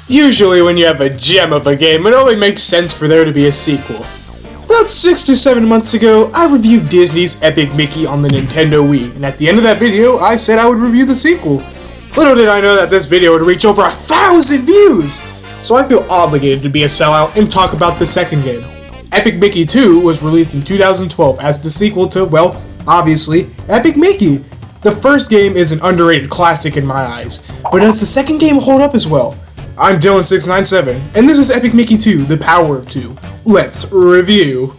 Usually when you have a gem of a game, it only makes sense for there to be a sequel. About 6 to 7 months ago, I reviewed Disney's Epic Mickey on the Nintendo Wii, and at the end of that video, I said I would review the sequel. Little did I know that this video would reach over 1,000 views! So I feel obligated to be a sellout and talk about the second game. Epic Mickey 2 was released in 2012 as the sequel to, well, obviously, Epic Mickey. The first game is an underrated classic in my eyes, but does the second game hold up as well? I'm Dylan697, and this is Epic Mickey 2, The Power of 2. Let's review.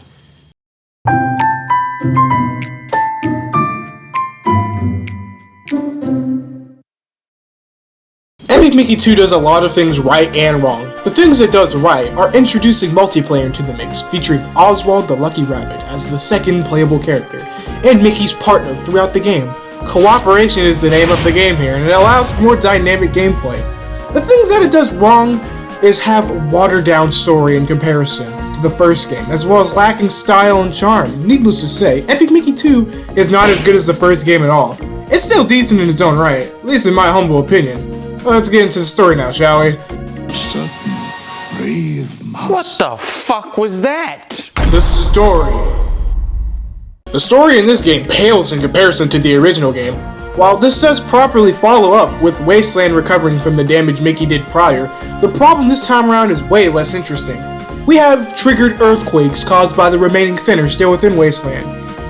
Epic Mickey 2 does a lot of things right and wrong. The things it does right are introducing multiplayer into the mix, featuring Oswald the Lucky Rabbit as the second playable character, and Mickey's partner throughout the game. Cooperation is the name of the game here, and it allows for more dynamic gameplay. The things that it does wrong is have a watered-down story in comparison to the first game, as well as lacking style and charm. Needless to say, Epic Mickey 2 is not as good as the first game at all. It's still decent in its own right, at least in my humble opinion. Well, let's get into the story now, shall we? What the fuck was that? The story. The story in this game pales in comparison to the original game. While this does properly follow up with Wasteland recovering from the damage Mickey did prior, the problem this time around is way less interesting. We have triggered earthquakes caused by the remaining Thinners still within Wasteland.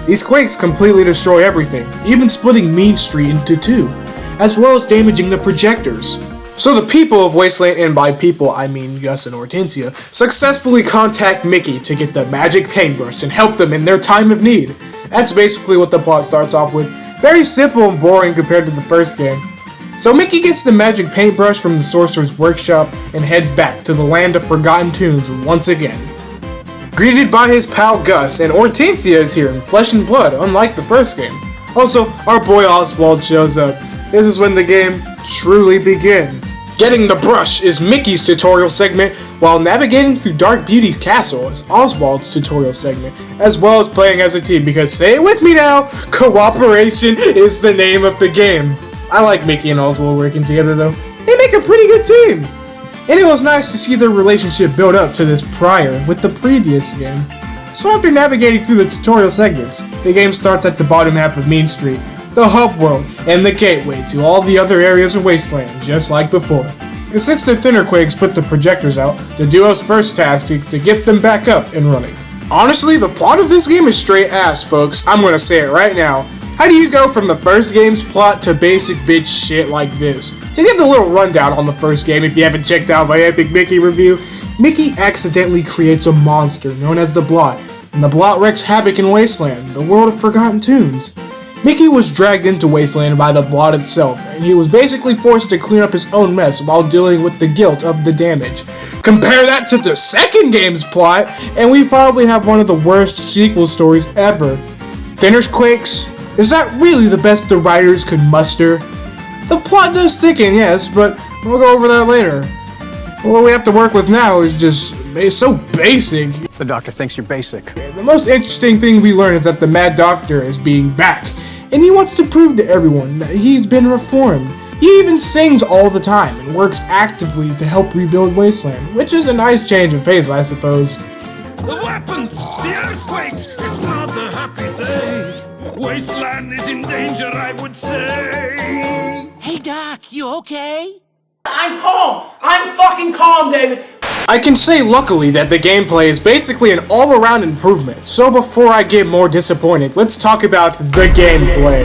These quakes completely destroy everything, even splitting Mean Street into two, as well as damaging the projectors. So the people of Wasteland, and by people I mean Gus and Hortensia, successfully contact Mickey to get the magic paintbrush and help them in their time of need. That's basically what the plot starts off with. Very simple and boring compared to the first game. So Mickey gets the magic paintbrush from the sorcerer's workshop and heads back to the land of forgotten tunes once again. Greeted by his pal Gus, and Hortensia is here in flesh and blood, unlike the first game. Also, our boy Oswald shows up. This is when the game truly begins. Getting the brush is Mickey's tutorial segment, while navigating through Dark Beauty's castle is Oswald's tutorial segment, as well as playing as a team, because say it with me now, cooperation is the name of the game. I like Mickey and Oswald working together though. They make a pretty good team. And it was nice to see their relationship build up to this prior with the previous game. So after navigating through the tutorial segments, the game starts at the bottom half of Mean Street, the hub world, and the gateway to all the other areas of Wasteland, just like before. And since the Thinner Quakes put the projectors out, the duo's first task is to get them back up and running. Honestly, the plot of this game is straight ass, folks. I'm gonna say it right now. How do you go from the first game's plot to basic bitch shit like this? To give the little rundown on the first game, if you haven't checked out my Epic Mickey review, Mickey accidentally creates a monster known as the Blot, and the Blot wreaks havoc in Wasteland, the world of forgotten tunes. Mickey was dragged into Wasteland by the Blot itself, and he was basically forced to clean up his own mess while dealing with the guilt of the damage. Compare that to the second game's plot, and we probably have one of the worst sequel stories ever. Thinner's Quakes? Is that really the best the writers could muster? The plot does thicken, yes, but we'll go over that later. What we have to work with now is it's so basic. The doctor thinks you're basic. The most interesting thing we learn is that the Mad Doctor is being back, and he wants to prove to everyone that he's been reformed. He even sings all the time and works actively to help rebuild Wasteland, which is a nice change of pace, I suppose. The weapons! The earthquakes! It's not a happy day! Wasteland is in danger, I would say! Hey Doc, you okay? I'm calm! I'm fucking calm, David! I can say luckily that the gameplay is basically an all-around improvement, so before I get more disappointed, let's talk about the gameplay.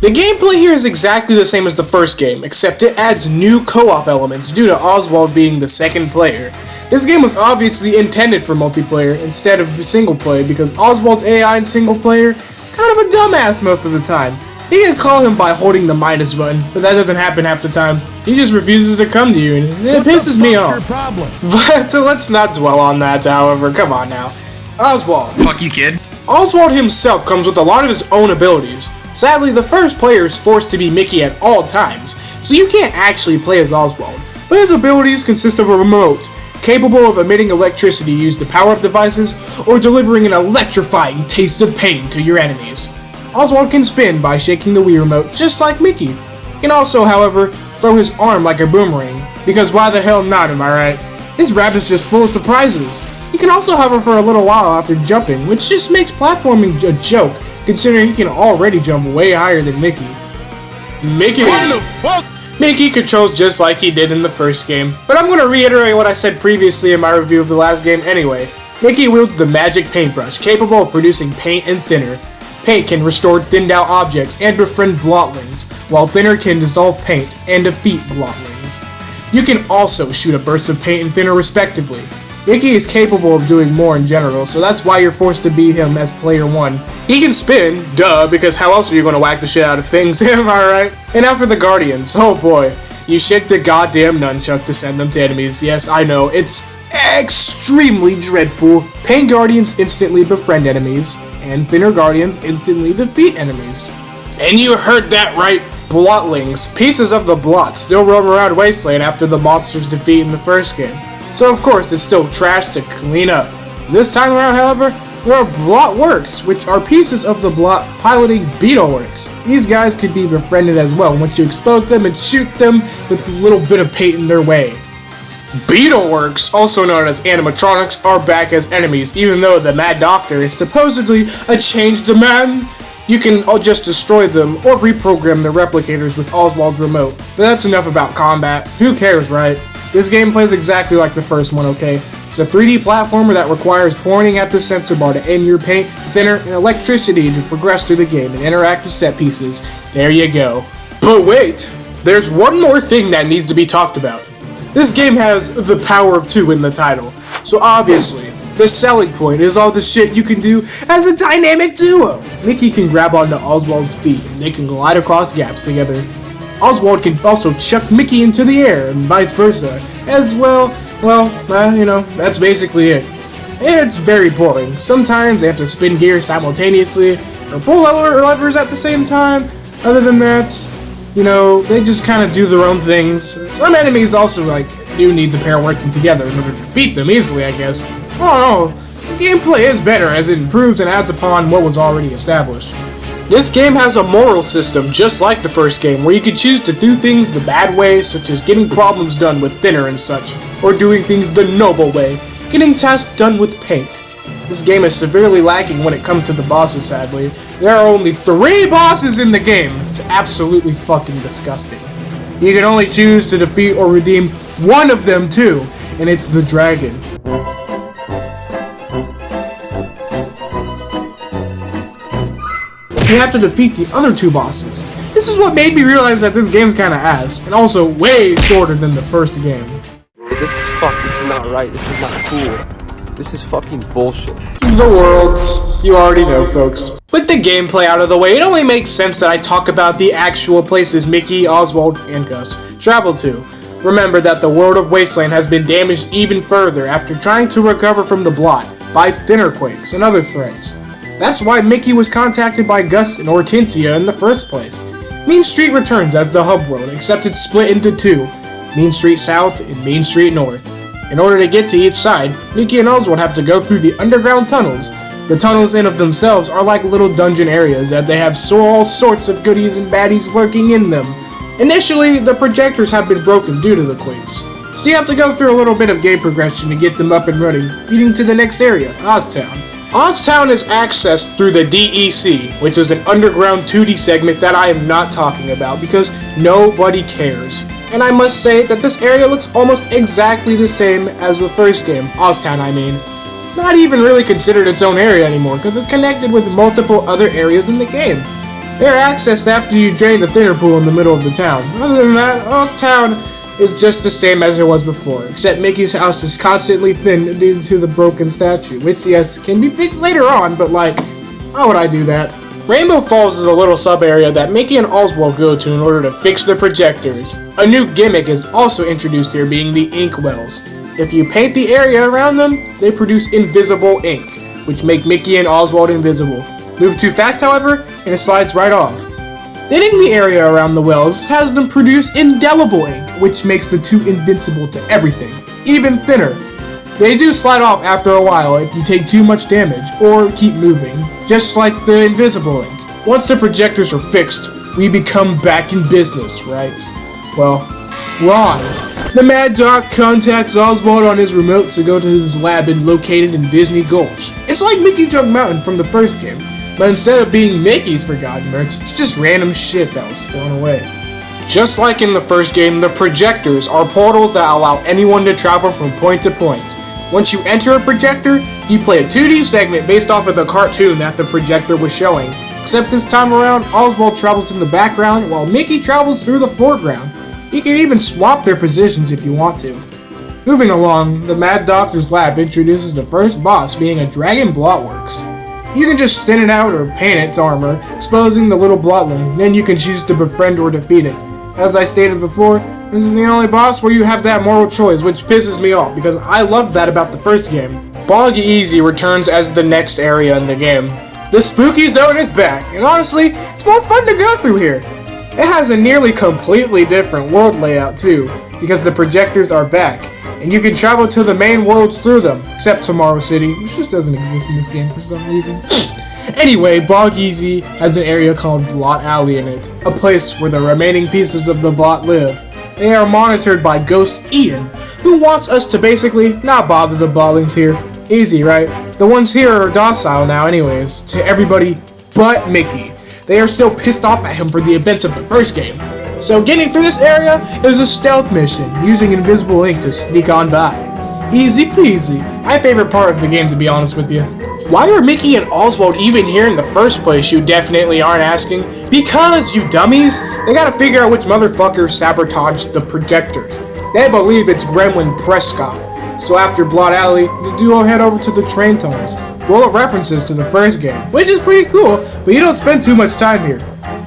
The gameplay here is exactly the same as the first game, except it adds new co-op elements due to Oswald being the second player. This game was obviously intended for multiplayer instead of single player because Oswald's AI in single player is kind of a dumbass most of the time. You can call him by holding the minus button, but that doesn't happen half the time. He just refuses to come to you, and it pisses me off. But let's not dwell on that, however. Come on now. Oswald. Fuck you, kid. Oswald himself comes with a lot of his own abilities. Sadly, the first player is forced to be Mickey at all times, so you can't actually play as Oswald. But his abilities consist of a remote, capable of emitting electricity used to power up devices, or delivering an electrifying taste of pain to your enemies. Oswald can spin by shaking the Wii remote just like Mickey. He can also, however, throw his arm like a boomerang, because why the hell not, am I right? His rap is just full of surprises. He can also hover for a little while after jumping, which just makes platforming a joke, considering he can already jump way higher than Mickey. Mickey controls just like he did in the first game, but I'm going to reiterate what I said previously in my review of the last game anyway. Mickey wields the magic paintbrush, capable of producing paint and thinner. Paint can restore thinned out objects and befriend blotlings, while thinner can dissolve paint and defeat blotlings. You can also shoot a burst of paint and thinner respectively. Mickey is capable of doing more in general, so that's why you're forced to beat him as player 1. He can spin, duh, because how else are you going to whack the shit out of things, am I right? And now for the Guardians, oh boy. You shake the goddamn nunchuck to send them to enemies, yes, I know, it's extremely dreadful. Paint Guardians instantly befriend enemies, and Thinner Guardians instantly defeat enemies. And you heard that right, blotlings. Pieces of the blot still roam around Wasteland after the monster's defeat in the first game. So of course it's still trash to clean up. This time around, however, there are blotworks, which are pieces of the blot piloting beetleworks. These guys could be befriended as well once you expose them and shoot them with a little bit of paint in their way. Beetleworks, also known as animatronics, are back as enemies, even though the Mad Doctor is supposedly a changed man. You can just destroy them or reprogram the replicators with Oswald's remote. But that's enough about combat. Who cares, right? This game plays exactly like the first one, okay? It's a 3D platformer that requires pointing at the sensor bar to aim your paint, thinner, and electricity to progress through the game and interact with set pieces. There you go. But wait! There's one more thing that needs to be talked about. This game has the power of 2 in the title, so obviously, the selling point is all the shit you can do as a dynamic duo. Mickey can grab onto Oswald's feet and they can glide across gaps together. Oswald can also chuck Mickey into the air and vice versa, as well, that's basically it. It's very boring. Sometimes they have to spin gears simultaneously, or pull levers at the same time. Other than that, they just kind of do their own things. Some enemies also, do need the pair working together in order to defeat them easily, I guess. I don't know. The gameplay is better as it improves and adds upon what was already established. This game has a moral system just like the first game, where you can choose to do things the bad way, such as getting problems done with thinner and such, or doing things the noble way, getting tasks done with paint. This game is severely lacking when it comes to the bosses, sadly. There are only 3 bosses in the game. It's absolutely fucking disgusting. You can only choose to defeat or redeem one of them too, and it's the dragon. You have to defeat the other 2 bosses. This is what made me realize that this game's kinda ass, and also way shorter than the first game. This is fucked. This is not right. This is not cool. This is fucking bullshit. The worlds. You already know, folks. With the gameplay out of the way, it only makes sense that I talk about the actual places Mickey, Oswald, and Gus travel to. Remember that the world of Wasteland has been damaged even further after trying to recover from the blot by thinner quakes and other threats. That's why Mickey was contacted by Gus and Hortensia in the first place. Mean Street returns as the hub world, except it's split into 2, Mean Street South and Mean Street North. In order to get to each side, Mickey and Oswald have to go through the underground tunnels. The tunnels in of themselves are like little dungeon areas that they have all sorts of goodies and baddies lurking in them. Initially, the projectors have been broken due to the quakes, so you have to go through a little bit of game progression to get them up and running, leading to the next area, Oztown. Oztown is accessed through the DEC, which is an underground 2D segment that I am not talking about because nobody cares. And I must say that this area looks almost exactly the same as the first game, Oztown I mean. It's not even really considered its own area anymore because it's connected with multiple other areas in the game. They're accessed after you drain the thinner pool in the middle of the town. Other than that, Oztown is just the same as it was before, except Mickey's house is constantly thin due to the broken statue, which, yes, can be fixed later on, but how would I do that? Rainbow Falls is a little sub-area that Mickey and Oswald go to in order to fix the projectors. A new gimmick is also introduced here, being the ink wells. If you paint the area around them, they produce invisible ink, which make Mickey and Oswald invisible. Move too fast, however, and it slides right off. Thinning the area around the wells has them produce indelible ink, which makes the 2 invincible to everything, even thinner. They do slide off after a while if you take too much damage, or keep moving, just like the invisible ink. Once the projectors are fixed, we become back in business, right? Well, wrong. The Mad Doc contacts Oswald on his remote to go to his lab located in Disney Gulch. It's like Mickey Jug Mountain from the first game, but instead of being Mickey's forgotten merch, it's just random shit that was thrown away. Just like in the first game, the projectors are portals that allow anyone to travel from point to point. Once you enter a projector, you play a 2D segment based off of the cartoon that the projector was showing. Except this time around, Oswald travels in the background while Mickey travels through the foreground. You can even swap their positions if you want to. Moving along, the Mad Doctor's lab introduces the first boss being a dragon blotworks. You can just thin it out or paint its armor, exposing the little blotling, then you can choose to befriend or defeat it. As I stated before, this is the only boss where you have that moral choice, which pisses me off because I loved that about the first game. Bog Easy returns as the next area in the game. The spooky zone is back, and honestly, it's more fun to go through here. It has a nearly completely different world layout too, because the projectors are back, and you can travel to the main worlds through them, except Tomorrow City, which just doesn't exist in this game for some reason. Anyway, Bog Easy has an area called Blot Alley in it, a place where the remaining pieces of the Blot live. They are monitored by Ghost Ian, who wants us to basically not bother the Blotlings here. Easy, right? The ones here are docile now anyways, to everybody but Mickey. They are still pissed off at him for the events of the first game. So getting through this area is a stealth mission, using invisible ink to sneak on by. Easy peasy. My favorite part of the game, to be honest with you. Why are Mickey and Oswald even here in the first place, you definitely aren't asking? Because, you dummies! They gotta figure out which motherfucker sabotaged the projectors. They believe it's Gremlin Prescott. So after Blot Alley, the duo head over to the train tunnels, full of references to the first game, which is pretty cool, but you don't spend too much time here.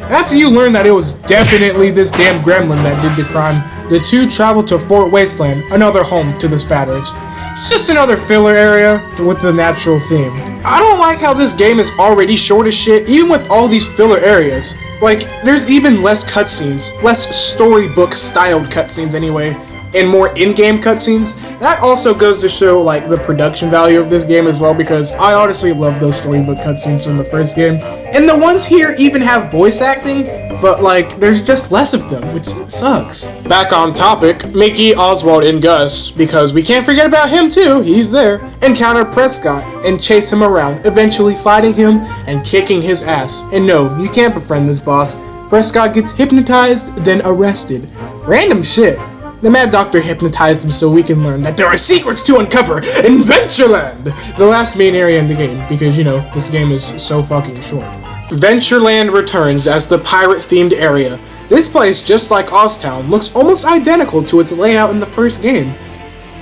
After you learn that it was definitely this damn gremlin that did the crime, the two travel to Fort Wasteland, another home to the Spatters. It's just another filler area with the natural theme. I don't like how this game is already short as shit, even with all these filler areas. Like, there's even less cutscenes, less storybook styled cutscenes anyway, and more in-game cutscenes. That also goes to show like the production value of this game as well, because I honestly love those storybook cutscenes from the first game. And the ones here even have voice acting, but like there's just less of them, which sucks. Back on topic, Mickey, Oswald, and Gus, because we can't forget about him too, he's there, encounter Prescott and chase him around, eventually fighting him and kicking his ass. And no, you can't befriend this boss. Prescott gets hypnotized, then arrested. Random shit. The Mad Doctor hypnotized him so we can learn that there are secrets to uncover in Ventureland, the last main area in the game, because, you know, this game is so fucking short. Ventureland returns as the pirate-themed area. This place, just like Oztown, looks almost identical to its layout in the first game.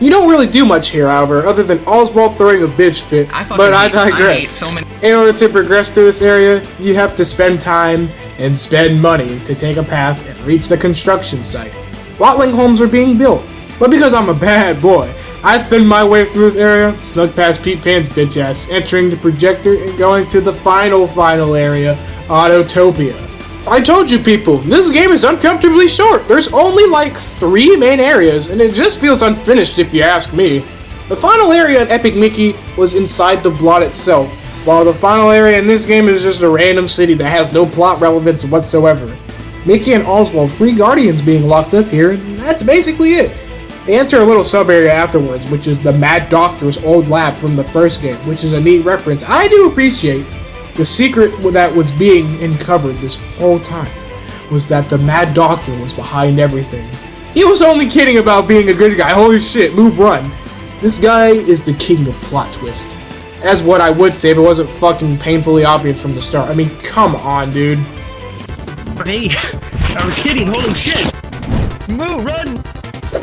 You don't really do much here, however, other than Oswald throwing a bitch fit, but I digress. In order to progress to this area, you have to spend time and spend money to take a path and reach the construction site. Blotling homes are being built, but because I'm a bad boy, I thinned my way through this area, snuck past Pete Pan's bitch ass, entering the projector and going to the final area, Autotopia. I told you people, this game is uncomfortably short. There's only like 3 main areas, and it just feels unfinished if you ask me. The final area in Epic Mickey was inside the Blot itself, while the final area in this game is just a random city that has no plot relevance whatsoever. Mickey and Oswald free Guardians being locked up here, and that's basically it. They enter a little sub-area afterwards, which is the Mad Doctor's old lab from the first game, which is a neat reference. I do appreciate. The secret that was being uncovered this whole time was that the Mad Doctor was behind everything. He was only kidding about being a good guy. Holy shit, move, run. This guy is the king of plot twist. That's what I would say if it wasn't fucking painfully obvious from the start. I mean, come on, dude. Hey, I was kidding, holy shit! Move, run!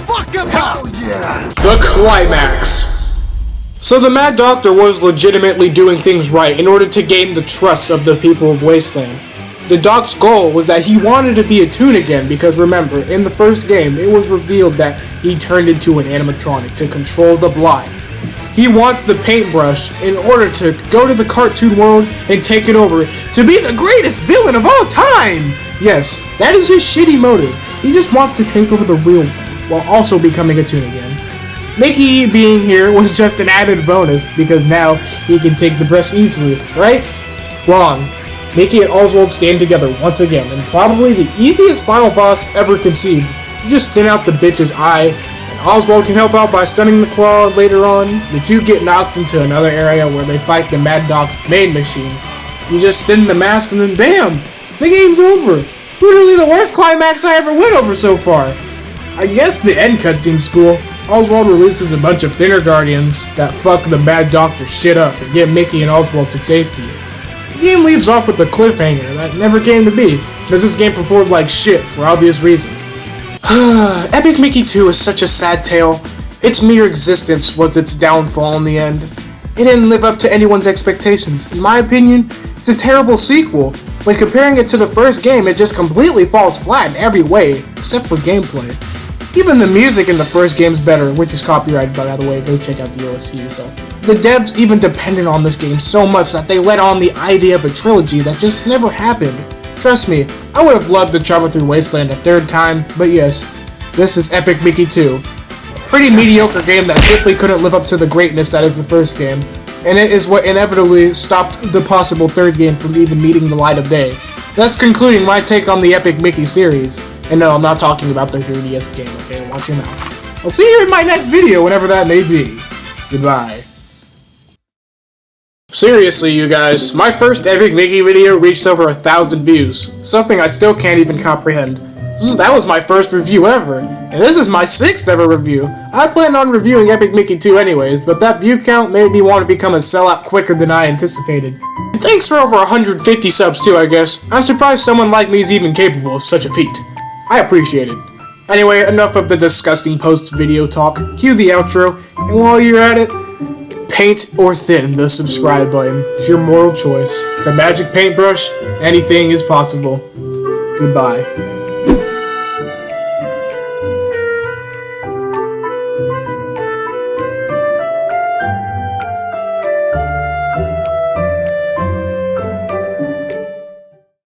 Fuck him! Hell yeah! The CLIMAX! So the Mad Doctor was legitimately doing things right in order to gain the trust of the people of Wasteland. The Doc's goal was that he wanted to be a toon again because remember, in the first game, it was revealed that he turned into an animatronic to control the Blot. He wants the paintbrush in order to go to the cartoon world and take it over to be the greatest villain of all time! Yes, that is his shitty motive. He just wants to take over the real world while also becoming a toon again. Mickey being here was just an added bonus because now he can take the brush easily, right? Wrong. Mickey and Oswald stand together once again in probably the easiest final boss ever conceived. You just thin out the bitch's eye, and Oswald can help out by stunning the claw later on. The two get knocked into another area where they fight the Mad Dog's main machine. You just thin the mask and then BAM! The game's over! Literally the worst climax I ever went over so far! I guess the end cutscene's cool. Oswald releases a bunch of thinner guardians that fuck the Mad Doctor shit up and get Mickey and Oswald to safety. The game leaves off with a cliffhanger that never came to be, because this game performed like shit for obvious reasons. Epic Mickey 2 is such a sad tale. Its mere existence was its downfall in the end. It didn't live up to anyone's expectations. In my opinion, it's a terrible sequel. When comparing it to the first game, it just completely falls flat in every way, except for gameplay. Even the music in the first game's better, which is copyrighted by the way, go check out the OST yourself. The devs even depended on this game so much that they let on the idea of a trilogy that just never happened. Trust me, I would have loved to travel through Wasteland a third time, but yes, this is Epic Mickey 2. A pretty mediocre game that simply couldn't live up to the greatness that is the first game, and it is what inevitably stopped the possible third game from even meeting the light of day. Thus concluding my take on the Epic Mickey series. And no, I'm not talking about the 3DS game, okay? Watch your mouth. I'll see you in my next video, whenever that may be. Goodbye. Seriously, you guys, my first Epic Mickey video reached over 1,000 views. Something I still can't even comprehend. That was my first review ever, and this is my 6th ever review. I planned on reviewing Epic Mickey 2 anyways, but that view count made me want to become a sellout quicker than I anticipated. And thanks for over 150 subs too, I guess. I'm surprised someone like me is even capable of such a feat. I appreciate it. Anyway, enough of the disgusting post-video talk. Cue the outro, and while you're at it, paint or thin the subscribe button. It's your moral choice. With a magic paintbrush, anything is possible. Goodbye.